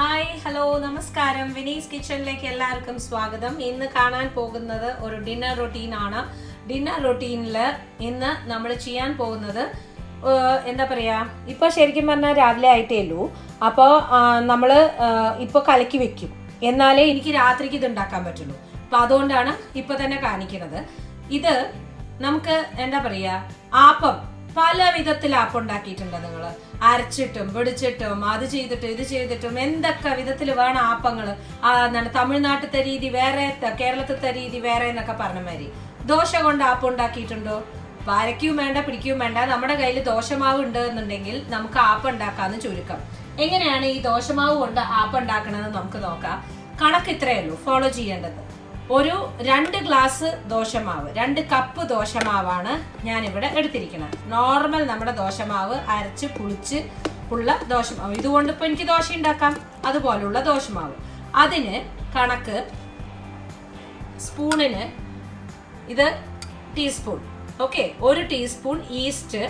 Hi hello നമസ്കാരം വിനീസ് കിച്ചണിലേക്ക് എല്ലാവർക്കും സ്വാഗതം. ഇന്ന് കാണാൻ പോകുന്നത് ഒരു ഡിന്നർ റൊട്ടീൻ ആണ്. ഡിന്നർ റൊട്ടീനിൽ ഇന്ന് നമ്മൾ ചെയ്യാൻ പോകുന്നത് എന്താ പറയാ, ഇപ്പൊ ശരിക്കും പറഞ്ഞാൽ രാവിലെ ആയിട്ടേ ഉള്ളൂ. അപ്പോൾ നമ്മൾ ഇപ്പോൾ കലക്കി വെക്കും, എന്നാലേ എനിക്ക് രാത്രിക്ക് ഇത് ഉണ്ടാക്കാൻ പറ്റുള്ളൂ. അപ്പൊ അതുകൊണ്ടാണ് ഇപ്പൊ തന്നെ കാണിക്കുന്നത്. ഇത് നമുക്ക് എന്താ പറയാ, ആപ്പം പല വിധത്തിൽ ആപ്പം ഉണ്ടാക്കിയിട്ടുണ്ട്. നിങ്ങൾ അരച്ചിട്ടും പിടിച്ചിട്ടും അത് ചെയ്തിട്ടും ഇത് ചെയ്തിട്ടും എന്തൊക്കെ വിധത്തിൽ വേണം ആപ്പങ്ങൾ. എന്താണ് തമിഴ്നാട്ടിലത്തെ രീതി വേറെ, കേരളത്തിലത്തെ രീതി വേറെ എന്നൊക്കെ പറഞ്ഞ മാതിരി. ദോശ കൊണ്ട് ആപ്പം ഉണ്ടാക്കിയിട്ടുണ്ടോ? അരയ്ക്കും വേണ്ട പിടിക്കും വേണ്ട, നമ്മുടെ കയ്യിൽ ദോശമാവ് ഉണ്ട് എന്നുണ്ടെങ്കിൽ നമുക്ക് ആപ്പം ഉണ്ടാക്കാന്ന് ചുരുക്കം. എങ്ങനെയാണ് ഈ ദോശമാവ് കൊണ്ട് ആപ്പം ഉണ്ടാക്കണമെന്ന് നമുക്ക് നോക്കാം. കണക്ക് ഇത്രയേ ഉള്ളൂ ഫോളോ ചെയ്യേണ്ടത്. ഒരു 2 ഗ്ലാസ് ദോശമാവ്, 2 കപ്പ് ദോശമാവാണ് ഞാനിവിടെ എടുത്തിരിക്കുന്നത്. നോർമൽ നമ്മുടെ ദോശമാവ് അരച്ച് പുളിച്ച് ഉള്ള ദോശമാവ്. ഇതുകൊണ്ട് ഇപ്പൊ എനിക്ക് ദോശ ഉണ്ടാക്കാം, അതുപോലുള്ള ദോശമാവ്. അതിന് കണക്ക് സ്പൂണിന് ഇത് ടീസ്പൂൺ. ഓക്കെ, 1 ടീസ്പൂൺ ഈസ്റ്റ്,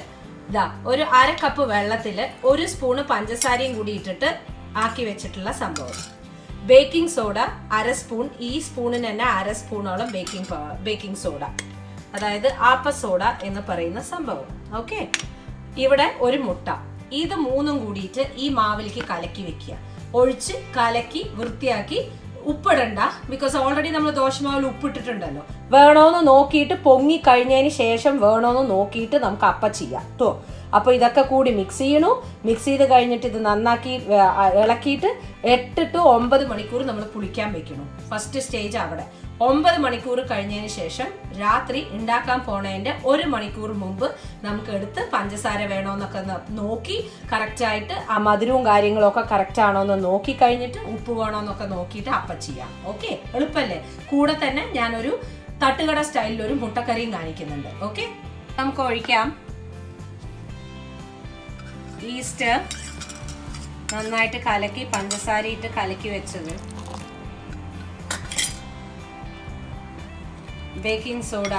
ഇതാ ഒരു 1/2 കപ്പ് വെള്ളത്തില് 1 സ്പൂണ് പഞ്ചസാരയും കൂടി ഇട്ടിട്ട് ആക്കി വെച്ചിട്ടുള്ള സംഭവം. ബേക്കിംഗ് സോഡ 1/2 സ്പൂൺ, ഈ സ്പൂണിന് തന്നെ 1/2 സ്പൂണോളം ബേക്കിംഗ് സോഡ, അതായത് ആപ്പ സോഡ എന്ന് പറയുന്ന സംഭവം. ഓക്കെ, ഇവിടെ ഒരു മുട്ട. ഇത് 3ഉം കൂടിയിട്ട് ഈ മാവിലേക്ക് കലക്കി വെക്കുക. ഒഴിച്ച് കലക്കി വൃത്തിയാക്കി. ഉപ്പിടണ്ട, ബിക്കോസ് ഓൾറെഡി നമ്മൾ ദോശമാവിൽ ഉപ്പിട്ടിട്ടുണ്ടല്ലോ. വേണോന്ന് നോക്കിയിട്ട് പൊങ്ങി കഴിഞ്ഞതിന് ശേഷം വേണോന്ന് നോക്കിയിട്ട് നമുക്ക് അപ്പം ചെയ്യാം കേട്ടോ. അപ്പോൾ ഇതൊക്കെ കൂടി മിക്സ് ചെയ്യണു. മിക്സ് ചെയ്ത് കഴിഞ്ഞിട്ട് ഇത് നന്നാക്കി ഇളക്കിയിട്ട് 8 to 9 മണിക്കൂർ നമ്മൾ പുളിക്കാൻ വെക്കണം. ഫസ്റ്റ് സ്റ്റേജ് അവിടെ. 9 മണിക്കൂർ കഴിഞ്ഞതിന് ശേഷം രാത്രി ഉണ്ടാക്കാൻ പോണതിൻ്റെ 1 മണിക്കൂർ മുമ്പ് നമുക്ക് എടുത്ത് പഞ്ചസാര വേണോന്നൊക്കെ നോക്കി കറക്റ്റായിട്ട് ആ മധുരവും കാര്യങ്ങളൊക്കെ കറക്റ്റ് ആണോ എന്ന് നോക്കി കഴിഞ്ഞിട്ട് ഉപ്പ് വേണോന്നൊക്കെ നോക്കിയിട്ട് അപ്പം ചെയ്യാം. ഓക്കെ, എളുപ്പമല്ലേ? കൂടെ തന്നെ ഞാനൊരു തട്ടുകട സ്റ്റൈലിൽ ഒരു മുട്ടക്കറിയും കാണിക്കുന്നുണ്ട്. ഓക്കെ, നമുക്ക് ഒഴിക്കാം. ഈസ്റ്റ് നന്നായിട്ട് കലക്കി പഞ്ചസാര ഇട്ട് കലക്കി വെച്ചത്, ബേക്കിംഗ് സോഡ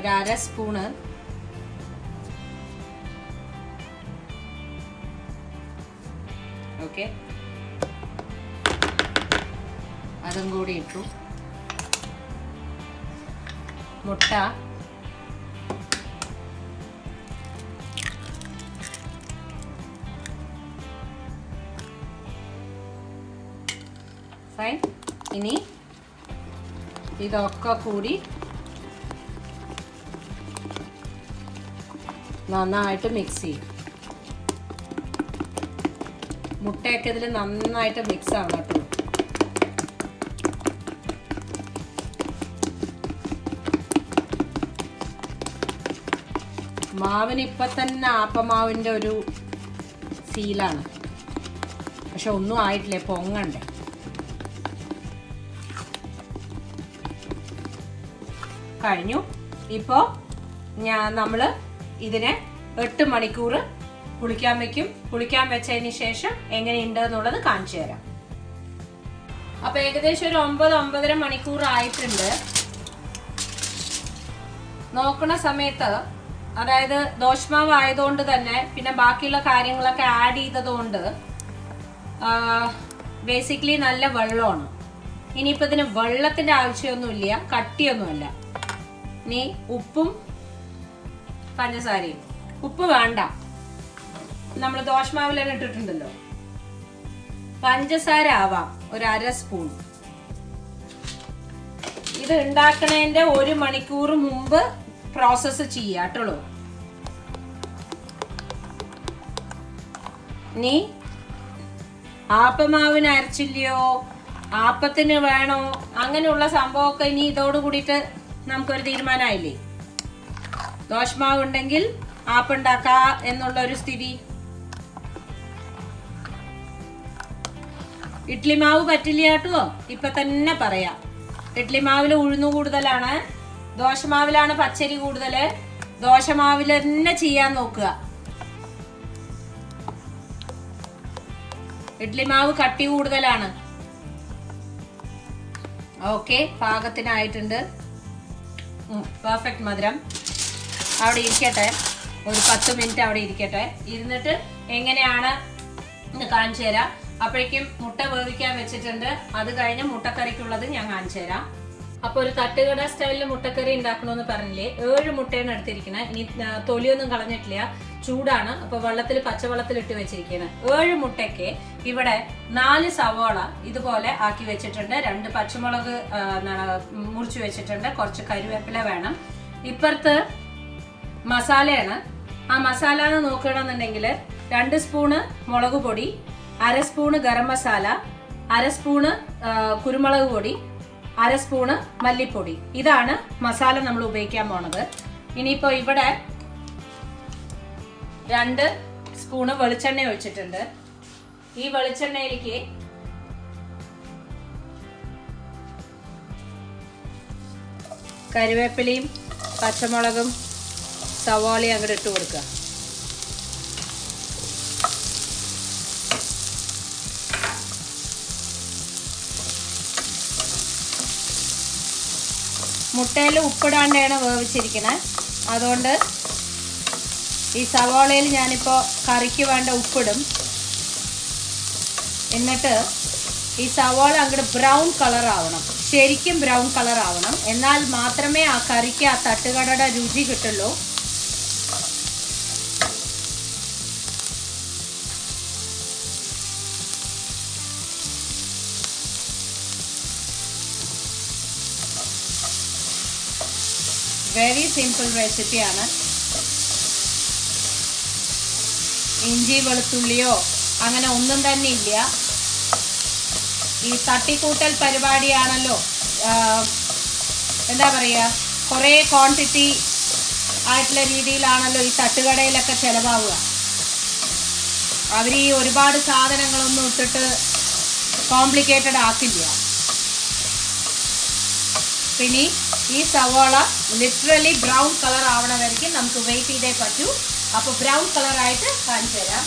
1/2 സ്പൂണ്, ഓക്കെ, അതും കൂടി ഇട്ടു. മുട്ട, ഫൈൻ. ഇനി ഇതൊക്കെ കൂടി നന്നായിട്ട് മിക്സ് ചെയ്യും. മുട്ടയൊക്കെ ഇതിൽ നന്നായിട്ട് മിക്സ് ആവണം കേട്ടോ. മാവിന് ഇപ്പൊ തന്നെ ആപ്പമാവിൻ്റെ ഒരു ഫീലാണ്, പക്ഷെ ഒന്നും ആയിട്ടില്ലേ, പൊങ്ങണ്ടേ. കഴിഞ്ഞു. ഇപ്പോൾ നമ്മൾ ഇതിനെ 8 മണിക്കൂർ പുളിക്കാൻ വെക്കും. പുളിക്കാൻ വെച്ചതിന് ശേഷം എങ്ങനെയുണ്ട് എന്നുള്ളത് കാണിച്ചു തരാം. അപ്പൊ ഏകദേശം ഒരു 9-9.5 മണിക്കൂർ ആയിട്ടുണ്ട്. നോക്കണ സമയത്ത്, അതായത് ദോശമാവ് ആയതുകൊണ്ട് തന്നെ പിന്നെ ബാക്കിയുള്ള കാര്യങ്ങളൊക്കെ ആഡ് ചെയ്തതുകൊണ്ട് ബേസിക്കലി നല്ല വെള്ളമാണ്. ഇനിയിപ്പോൾ ഇതിന് വെള്ളത്തിന്റെ ആവശ്യമൊന്നുമില്ല, കട്ടിയൊന്നുമില്ല. ഇനി ഉപ്പും പഞ്ചസാരയും. ഉപ്പ് വേണ്ട, നമ്മൾ ദോശമാവിൽ തന്നെ ഇട്ടിട്ടുണ്ടല്ലോ. പഞ്ചസാര ആവാം ഒരു 1/2 സ്പൂൺ. ഇത് ഉണ്ടാക്കണതിന്റെ 1 മണിക്കൂർ മുമ്പ് പ്രോസസ്സ് ചെയ്യാട്ടുള്ളൂ. ഇനി ആപ്പമാവിന് അരച്ചില്ലയോ, ആപ്പത്തിന് വേണോ, അങ്ങനെയുള്ള സംഭവമൊക്കെ ഇനി ഇതോട് കൂടിയിട്ട് നമുക്കൊരു തീരുമാനമായില്ലേ. ദോശമാവ് ഉണ്ടെങ്കിൽ ആപ്പുണ്ടാക്ക എന്നുള്ള ഒരു സ്ഥിതി. ഇഡ്ലി മാവ് പറ്റില്ല കേട്ടോ, ഇപ്പൊ തന്നെ പറയാം. ഇഡ്ലി മാവിൽ ഉഴുന്നു കൂടുതലാണ്, ദോശമാവിലാണ് പച്ചരി കൂടുതല്. ദോശമാവിൽ തന്നെ ചെയ്യാൻ നോക്കുക. ഇഡ്ലി മാവ് കട്ടി കൂടുതലാണ്. ഓക്കെ, പാകത്തിനായിട്ടുണ്ട്. പെർഫെക്റ്റ് മധുരം. അവിടെ ഇരിക്കട്ടെ, ഒരു 10 മിനിറ്റ് അവിടെ ഇരിക്കട്ടെ. ഇരുന്നിട്ട് എങ്ങനെയാണ് ഇന്ന് കാണിച്ചു തരാം. അപ്പോഴേക്കും മുട്ട വേവിക്കാൻ വെച്ചിട്ടുണ്ട്. അത് കഴിഞ്ഞ് മുട്ടക്കറിക്കുള്ളത് ഞാൻ കാണിച്ചു തരാം. അപ്പൊ ഒരു തട്ടുകട സ്റ്റൈലിൽ മുട്ടക്കറി ഉണ്ടാക്കണമെന്ന് പറഞ്ഞില്ലേ, 7 മുട്ടയാണ് എടുത്തിരിക്കുന്നത്. ഇനി തൊലിയൊന്നും കളഞ്ഞിട്ടില്ല, ചൂടാണ്. അപ്പൊ വെള്ളത്തിൽ പച്ചവെള്ളത്തിൽ ഇട്ട് വെച്ചിരിക്കുന്നത്. 7 മുട്ടയ്ക്ക് ഇവിടെ 4 സവാള ഇതുപോലെ ആക്കി വെച്ചിട്ടുണ്ട്, 2 പച്ചമുളക് മുറിച്ച് വെച്ചിട്ടുണ്ട്, കുറച്ച് കരിവേപ്പില വേണം. ഇപ്പുറത്ത് മസാലയാണ്. ആ മസാല എന്ന് നോക്കണമെന്നുണ്ടെങ്കിൽ 2 സ്പൂണ് മുളക് പൊടി, 1/2 സ്പൂണ് ഗരം മസാല, 1/2 സ്പൂണ് കുരുമുളക് പൊടി, 1/2 സ്പൂണ് മല്ലിപ്പൊടി. ഇതാണ് മസാല നമ്മൾ ഉപയോഗിക്കാൻ പോണത്. ഇനിയിപ്പോ ഇവിടെ 2 സ്പൂണ് വെളിച്ചെണ്ണ ഒഴിച്ചിട്ടുണ്ട്. ഈ വെളിച്ചെണ്ണയിലേക്ക് കരിവേപ്പിലയും പച്ചമുളകും സവാളയും അങ്ങോട്ട് ഇട്ട് കൊടുക്കുക. മുട്ടയിൽ ഉപ്പിടാണ്ടാണ് വേവിച്ചിരിക്കുന്നത്. അതുകൊണ്ട് ഈ സവാളയിൽ ഞാനിപ്പോൾ കറിക്ക് വേണ്ട ഉപ്പിടും. എന്നിട്ട് ഈ സവാള അങ്ങോട്ട് ബ്രൗൺ കളർ ആവണം, ശരിക്കും ബ്രൗൺ കളർ ആവണം. എന്നാൽ മാത്രമേ ആ കറിക്ക് ആ തട്ടുകടയുടെ രുചി കിട്ടുള്ളൂ. വെരി സിമ്പിൾ റെസിപ്പിയാണ്. ഇഞ്ചി വെളുത്തുള്ളിയോ അങ്ങനെ ഒന്നും തന്നെ ഇല്ല. ഈ തട്ടിക്കൂട്ടൽ പരിപാടിയാണല്ലോ, എന്താ പറയുക, കുറേ ക്വാണ്ടിറ്റി ആയിട്ടുള്ള രീതിയിലാണല്ലോ ഈ തട്ടുകടയിലൊക്കെ ചിലവാവുക. അവർ ഈ ഒരുപാട് സാധനങ്ങളൊന്നും ഇട്ടിട്ട് കോംപ്ലിക്കേറ്റഡ് ആക്കില്ല. പിന്നെ ഈ സവാള ലിറ്ററലി ബ്രൗൺ കളർ ആവണവരെയും നമുക്ക് വെയിറ്റ് ചെയ്തേ പറ്റൂ. അപ്പോൾ ബ്രൗൺ കളറായിട്ട് കാണിച്ചു തരാം.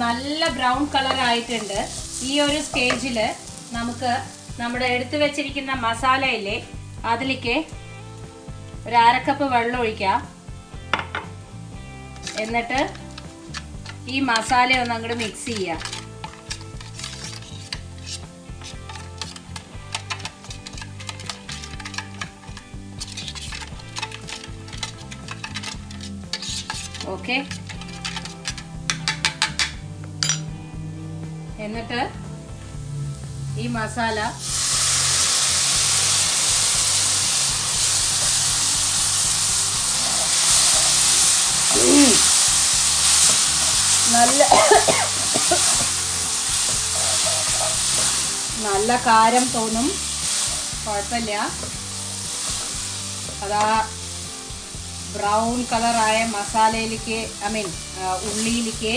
നല്ല ബ്രൗൺ കളർ ആയിട്ടുണ്ട്. ഈ ഒരു സ്റ്റേജിൽ നമുക്ക് നമ്മുടെ എടുത്തു വെച്ചിരിക്കുന്ന മസാലയില്ലേ, അതിലേക്ക് ഒരു 1/2 കപ്പ് വെള്ളം ഒഴിക്കാം. എന്നിട്ട് ഈ മസാല ഒന്ന് അങ്ങോട്ട് മിക്സ് ചെയ്യാം. ഓക്കെ, എന്നിട്ട് ഈ മസാല നല്ല കാരം തോന്നും, കുഴപ്പമില്ല. അതാ ബ്രൗൺ കളറായ മസാലയിലേക്ക്, ഉള്ളിയിലേക്ക്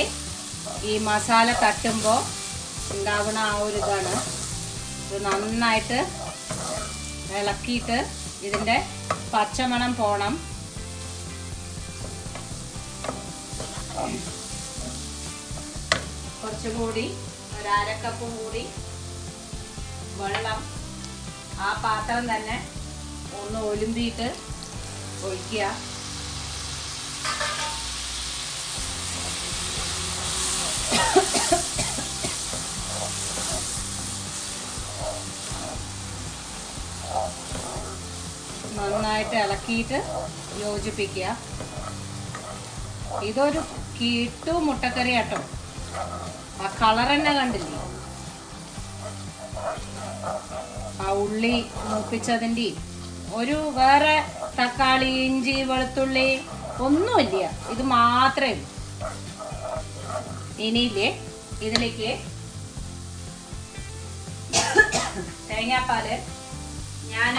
ഈ മസാല തട്ടുമ്പോൾ ഉണ്ടാവുന്ന ആ ഒരു ഇതാണ്. ഇത് നന്നായിട്ട് ഇളക്കിയിട്ട് ഇതിൻ്റെ പച്ചമണം പോണം. കുറച്ചുകൂടി ഒരു 1/2 കപ്പ് കൂടി വെള്ളം ആ പാത്രം തന്നെ ഒന്ന് ഒലുമ്പിയിട്ട് ഒഴിക്കുക. നന്നായിട്ട് ഇളക്കിയിട്ട് യോജിപ്പിക്കുക. ഇതൊരു കിട്ടു മുട്ടക്കറി കേട്ടോ. ആ കളർ തന്നെ കണ്ടില്ലേ, ആ ഉള്ളി മൂപ്പിച്ചതിൻ്റെയും ഒരു വേറെ തക്കാളി ഇഞ്ചി വെളുത്തുള്ളി ഒന്നുമില്ല, ഇത് മാത്രമേ ഉള്ളൂ. ഇനിയില്ലേ ഇതിലേക്ക് തേങ്ങാപ്പാല് ഞാൻ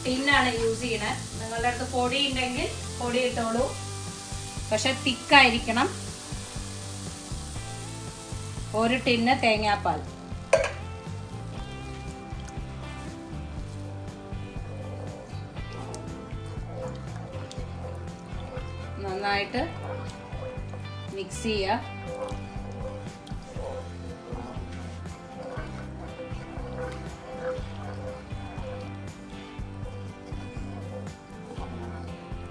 ടിന്നാണ് യൂസ് ചെയ്യണത്. നിങ്ങളുടെ അടുത്ത് പൊടി ഉണ്ടെങ്കിൽ പൊടി ഇട്ടോളൂ, പക്ഷെ തിക്കായിരിക്കണം. 1 ടിന്ന് തേങ്ങാപ്പാൽ. നന്നായിട്ട് മിക്സ് ചെയ്യുക.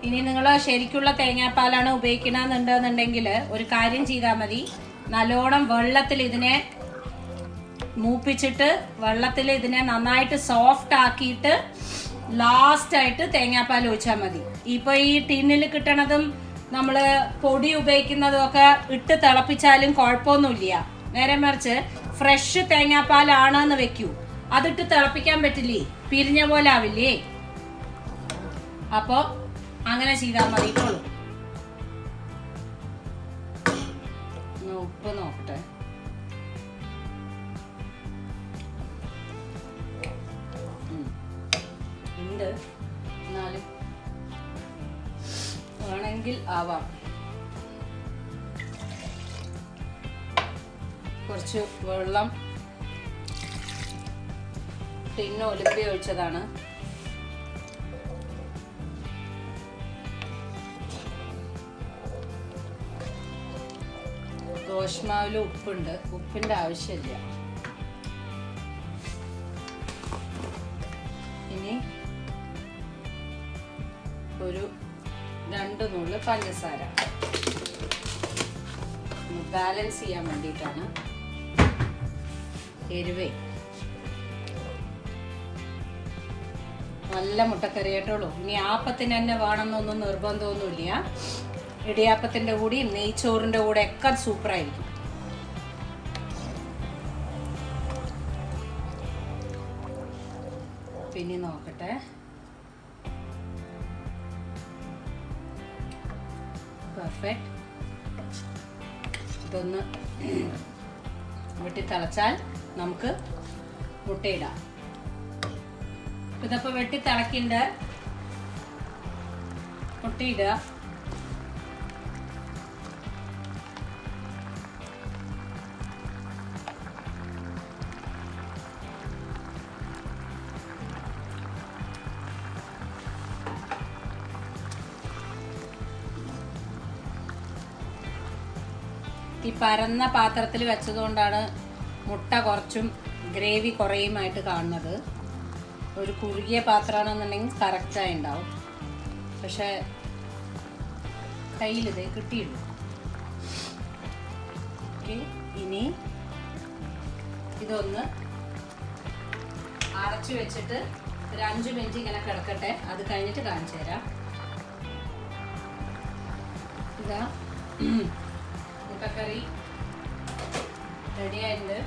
ഇനി നിങ്ങൾ ശരിക്കുള്ള തേങ്ങാപ്പാലാണ് ഉപയോഗിക്കണമെന്നുണ്ടെന്നുണ്ടെങ്കിൽ ഒരു കാര്യം ചെയ്താൽ മതി. നല്ലോണം വെള്ളത്തിൽ ഇതിനെ മൂപ്പിച്ചിട്ട് വെള്ളത്തിൽ ഇതിനെ നന്നായിട്ട് സോഫ്റ്റ് ആക്കിയിട്ട് ലാസ്റ്റായിട്ട് തേങ്ങാപ്പാൽ ഒഴിച്ചാൽ മതി. ഇപ്പൊ ഈ ടിന്നിൽ കിട്ടണതും നമ്മള് പൊടി ഉപയോഗിക്കുന്നതും ഒക്കെ ഇട്ട് തിളപ്പിച്ചാലും കുഴപ്പമൊന്നുമില്ല. നേരെ മറിച്ച് ഫ്രഷ് തേങ്ങാപ്പാലാണെന്ന് വെക്കൂ, അതിട്ട് തിളപ്പിക്കാൻ പറ്റില്ലേ, പിരിഞ്ഞ പോലെ ആവില്ലേ. അപ്പൊ അങ്ങനെ ചെയ്താൽ മതി. ഇപ്പോഴും ഉപ്പ് നോക്കട്ടെ. ഉണ്ട്, എന്നാലും വേണമെങ്കിൽ ആവാം. കുറച്ച് വെള്ളം ടിന്ന് ഒലിമ്പി ഒഴിച്ചതാണ്. ദോശമാവിൽ ഉപ്പുണ്ട്, ഉപ്പിന്റെ ആവശ്യമില്ല. ഇനി ഒരു 2 നുള്ള് പഞ്ചസാര ബാലൻസ് ചെയ്യാൻ വേണ്ടിയിട്ടാണ്. എരിവേ നല്ല മുട്ടക്കറി കേട്ടോളൂ. ഇനി ആപ്പത്തിന് തന്നെ വേണമെന്നൊന്നും നിർബന്ധമൊന്നുമില്ല. ഇടിയാപ്പത്തിന്റെ കൂടി നെയ്ച്ചോറിന്റെ കൂടെ ഒക്കെ സൂപ്പറായിരിക്കും. പിന്നെ നോക്കട്ടെ, പെർഫെക്റ്റ്. ഇതൊന്ന് വെട്ടി തിളച്ചാൽ നമുക്ക് മുട്ടയിടാം. ഇതപ്പോൾ വെട്ടി തിളക്കിണ്ട്, മുട്ടയിടുക. ഈ പരന്ന പാത്രത്തിൽ വെച്ചതുകൊണ്ടാണ് മുട്ട കുറച്ചും ഗ്രേവി കുറയുമായിട്ട് കാണുന്നത്. ഒരു കുറുകിയ പാത്രമാണെന്നുണ്ടെങ്കിൽ കറക്റ്റായി ഉണ്ടാവും. പക്ഷെ കയ്യിലിത് കിട്ടിയിടും. ഇനി ഇതൊന്ന് അടച്ചു വെച്ചിട്ട് ഒരു 5 മിനിറ്റ് ഇങ്ങനെ കിടക്കട്ടെ. അത് കഴിഞ്ഞിട്ട് കാണിച്ചു തരാം. ഇതാ മുട്ടക്കറി റെഡിയായിട്ടുണ്ട്.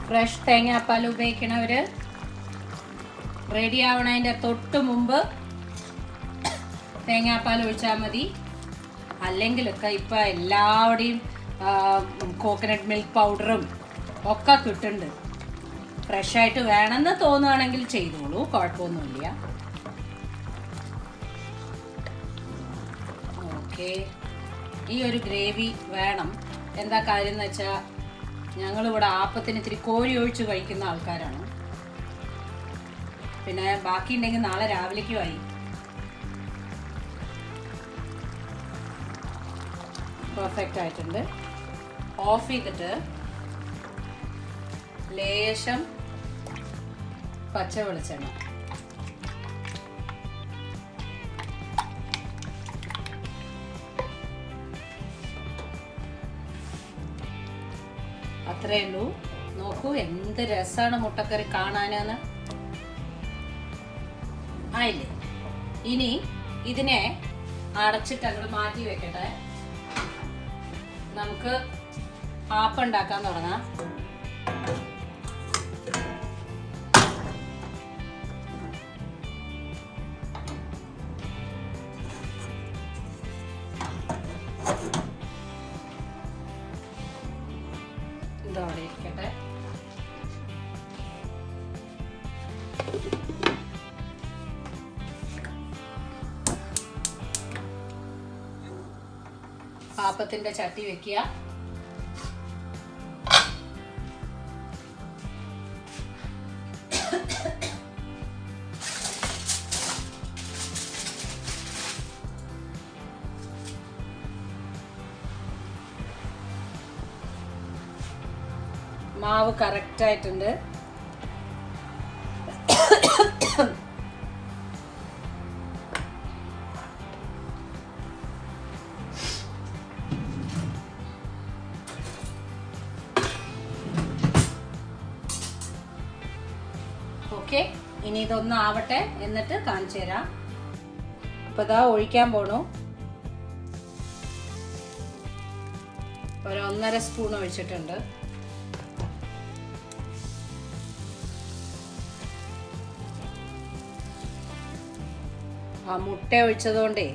ഫ്രഷ് തേങ്ങാപ്പാൽ ഉപയോഗിക്കണവര് റെഡി ആവണതിൻ്റെ തൊട്ട് മുമ്പ് തേങ്ങാപ്പാൽ ഒഴിച്ചാൽ മതി. അല്ലെങ്കിലൊക്കെ ഇപ്പം എല്ലാവരുടെയും കോക്കനട്ട് മിൽക്ക് പൗഡറും ഒക്കെ കിട്ടുന്നുണ്ട്. ഫ്രഷായിട്ട് വേണമെന്ന് തോന്നുകയാണെങ്കിൽ ചെയ്തോളൂ, കുഴപ്പമൊന്നുമില്ല. ഓക്കെ, ഈ ഒരു ഗ്രേവി വേണം. എന്താ കാര്യം എന്ന് വെച്ചാൽ ഞങ്ങളിവിടെ ആപ്പത്തിന് ഇത്തിരി കോരി ഒഴിച്ച് കഴിക്കുന്ന ആൾക്കാരാണ്. പിന്നെ ബാക്കി ഉണ്ടെങ്കിൽ നാളെ രാവിലേക്കുമായി. പെർഫെക്റ്റ് ആയിട്ടുണ്ട്. ഓഫ് ചെയ്തിട്ട് ലേശം പച്ച വെളിച്ചെണ്ണ, അത്രേ ഉള്ളൂ. നോക്കൂ എന്ത് രസമാണ് മുട്ടക്കറി കാണാനെന്ന്. ആയില്ലേ? ഇനി ഇതിനെ അടച്ചിട്ട് അങ്ങോട്ട് മാറ്റി വെക്കട്ടെ. നമുക്ക് ആപ്പം ഉണ്ടാക്കാൻ തുടങ്ങാം. ഇതവിടെ ഇരിക്കട്ടെ. പാപ്പത്തിന്റെ ചട്ടി വെക്കുക. മാവ് കറക്റ്റ് ആയിട്ടുണ്ട്. ഓക്കെ, ഇനി ഇതൊന്നും ആവട്ടെ, എന്നിട്ട് കാണിച്ചു തരാം. അപ്പൊ ഇതാ ഒഴിക്കാൻ പോണു. ഒരു 1.5 സ്പൂൺ ഒഴിച്ചിട്ടുണ്ട്. ആ മുട്ട ഒഴിച്ചതുകൊണ്ടേ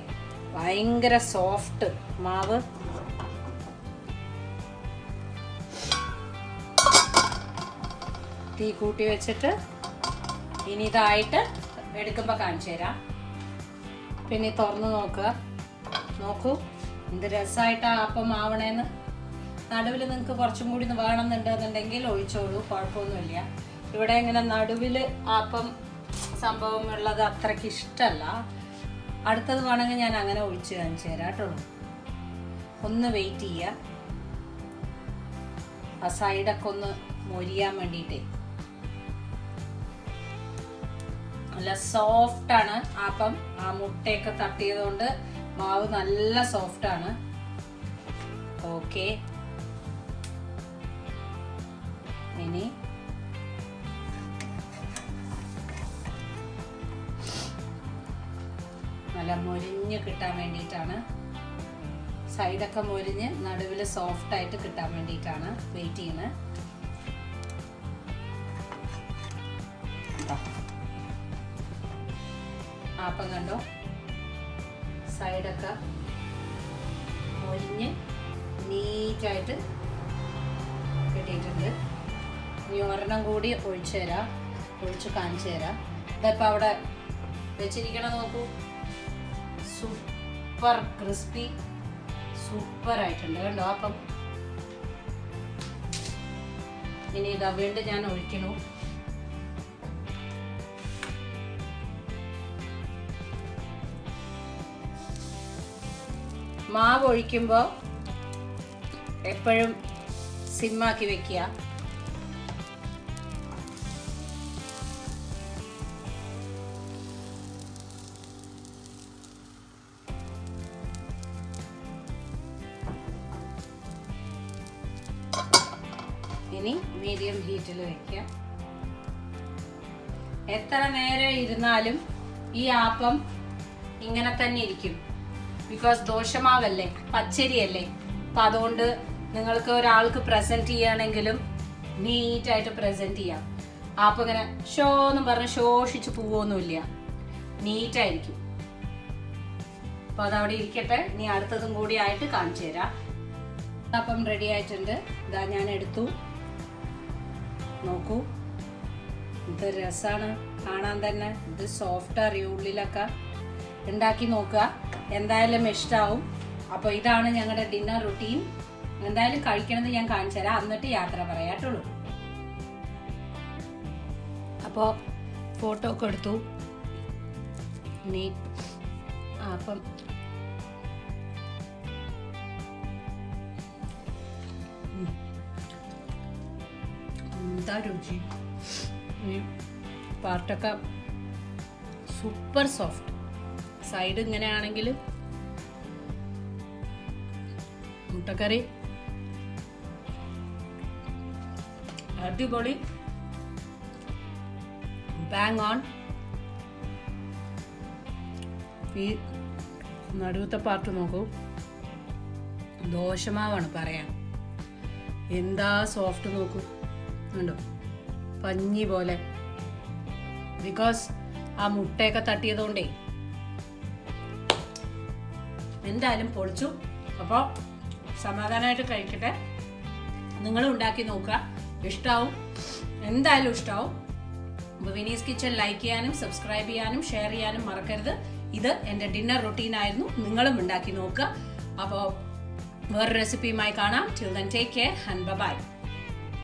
ഭയങ്കര സോഫ്റ്റ് മാവ്. തീ കൂട്ടി വെച്ചിട്ട് ഇനി ഇതായിട്ട് എടുക്കുമ്പോൾ കാണിച്ചു തരാം. പിന്നെ തുറന്ന് നോക്കുക. നോക്കൂ എന്ത് രസമായിട്ടാ അപ്പം ആവണേന്ന്. നടുവിൽ നിങ്ങൾക്ക് കുറച്ചും കൂടി വേണമെന്നുണ്ടെന്നുണ്ടെങ്കിൽ ഒഴിച്ചോളൂ, കുഴപ്പമൊന്നുമില്ല. ഇവിടെ ഇങ്ങനെ നടുവിൽ അപ്പം സംഭവം ഉള്ളത് അത്രയ്ക്ക് ഇഷ്ടമല്ല. അടുത്തത് വേണമെങ്കിൽ ഞാൻ അങ്ങനെ ഒഴിച്ച് കാണിച്ചു തരാം കേട്ടോ. ഒന്ന് വെയിറ്റ് ചെയ്യുക, ആ സൈഡൊക്കെ ഒന്ന് മൊരിയാൻ വേണ്ടിയിട്ടേ. നല്ല സോഫ്റ്റാണ് അപ്പം. ആ മുട്ടയൊക്കെ തട്ടിയതുകൊണ്ട് മാവ് നല്ല സോഫ്റ്റാണ്. ഓക്കെ, ഇനി നല്ല മൊരിഞ്ഞ് കിട്ടാൻ വേണ്ടിയിട്ടാണ്, സൈഡൊക്കെ മൊരിഞ്ഞ് നടുവിൽ സോഫ്റ്റ് ആയിട്ട് കിട്ടാൻ വേണ്ടിയിട്ടാണ് വെയിറ്റ് ചെയ്യുന്നത്. അപ്പം കണ്ടോ, സൈഡൊക്കെ മൊരിഞ്ഞ് നീറ്റായിട്ട് കിട്ടിയിട്ടുണ്ട്. ഇനി ഒരെണ്ണം കൂടി ഒഴിച്ചു തരാം, ഒഴിച്ച് കാണിച്ചു തരാം. ഇതിപ്പോൾ അവിടെ വെച്ചിരിക്കണം, നോക്കൂ. സൂപ്പർ ക്രിസ്പി, സൂപ്പർ ആയിട്ടുണ്ട് കണ്ടോ അപ്പം. ഇനി ഇതാ വീണ്ടും ഞാൻ ഒഴിക്കണു. മാവ് ഒഴിക്കുമ്പോൾ എപ്പോഴും സിമ്മാക്കി വെക്കുക. ഇനി മീഡിയം ഹീറ്റിൽ വെക്കുക. എത്ര നേരം ഇരുന്നാലും ഈ ആപ്പം ഇങ്ങനെ തന്നെ ഇരിക്കും. ബിക്കോസ് ദോശമാവല്ലേ, പച്ചരിയല്ലേ. അപ്പം അതുകൊണ്ട് നിങ്ങൾക്ക് ഒരാൾക്ക് പ്രസൻറ്റ് ചെയ്യുകയാണെങ്കിലും നീറ്റായിട്ട് പ്രസൻറ്റ് ചെയ്യാം. അപ്പം ഇങ്ങനെ ഷോ എന്നും പറഞ്ഞ് ശോഷിച്ച് പോവൊന്നുമില്ല, നീറ്റായിരിക്കും. അപ്പോൾ അതവിടെ ഇരിക്കട്ടെ. ഇനി അടുത്തതും കൂടി ആയിട്ട് കാണിച്ചു തരാം. അപ്പം റെഡി ആയിട്ടുണ്ട്. ഇതാ ഞാൻ എടുത്തു, നോക്കൂ. ഇത് രസമാണ് കാണാൻ തന്നെ. ഇത് സോഫ്റ്റ് അറിയും, ഉള്ളിലൊക്കെ. ഉണ്ടാക്കി നോക്കുക, എന്തായാലും ഇഷ്ടമാവും. അപ്പോൾ ഇതാണ് ഞങ്ങളുടെ ഡിന്നർ റുട്ടീൻ. എന്തായാലും കഴിക്കണമെന്ന് ഞാൻ കാണിച്ചു തരാം, എന്നിട്ട് യാത്ര പറയാട്ടുള്ളൂ. അപ്പോൾ ഫോട്ടോ ഒക്കെ എടുത്തു. ഇനി അപ്പം എന്താ രുചി. ഈ പാർട്ടൊക്കെ സൂപ്പർ സോഫ്റ്റ്. സൈഡ് ഇങ്ങനെയാണെങ്കിൽ മുട്ടക്കറി അടിപൊളി, ബാങ് ഓൺ. ഈ നടുവത്തെ പാർട്ട് നോക്കൂ, ദോശമാവാണ് പറയാൻ. എന്താ സോഫ്റ്റ് നോക്കൂ, ഉണ്ടോ, പഞ്ഞി പോലെ. ബിക്കോസ് ആ മുട്ടയൊക്കെ തട്ടിയതുകൊണ്ടേ എന്തായാലും പൊളിച്ചു. അപ്പോൾ സമാധാനമായിട്ട് കഴിക്കട്ടെ. നിങ്ങൾ ഉണ്ടാക്കി നോക്കുക, ഇഷ്ടമാവും, എന്തായാലും ഇഷ്ടമാവും. അപ്പോൾ വിനീസ് കിച്ചൺ ലൈക്ക് ചെയ്യാനും സബ്സ്ക്രൈബ് ചെയ്യാനും ഷെയർ ചെയ്യാനും മറക്കരുത്. ഇത് എൻ്റെ ഡിന്നർ റുട്ടീനായിരുന്നു. നിങ്ങളും ഉണ്ടാക്കി നോക്കുക. അപ്പോൾ വേറെ റെസിപ്പിയുമായി കാണാം. Till then take care and by.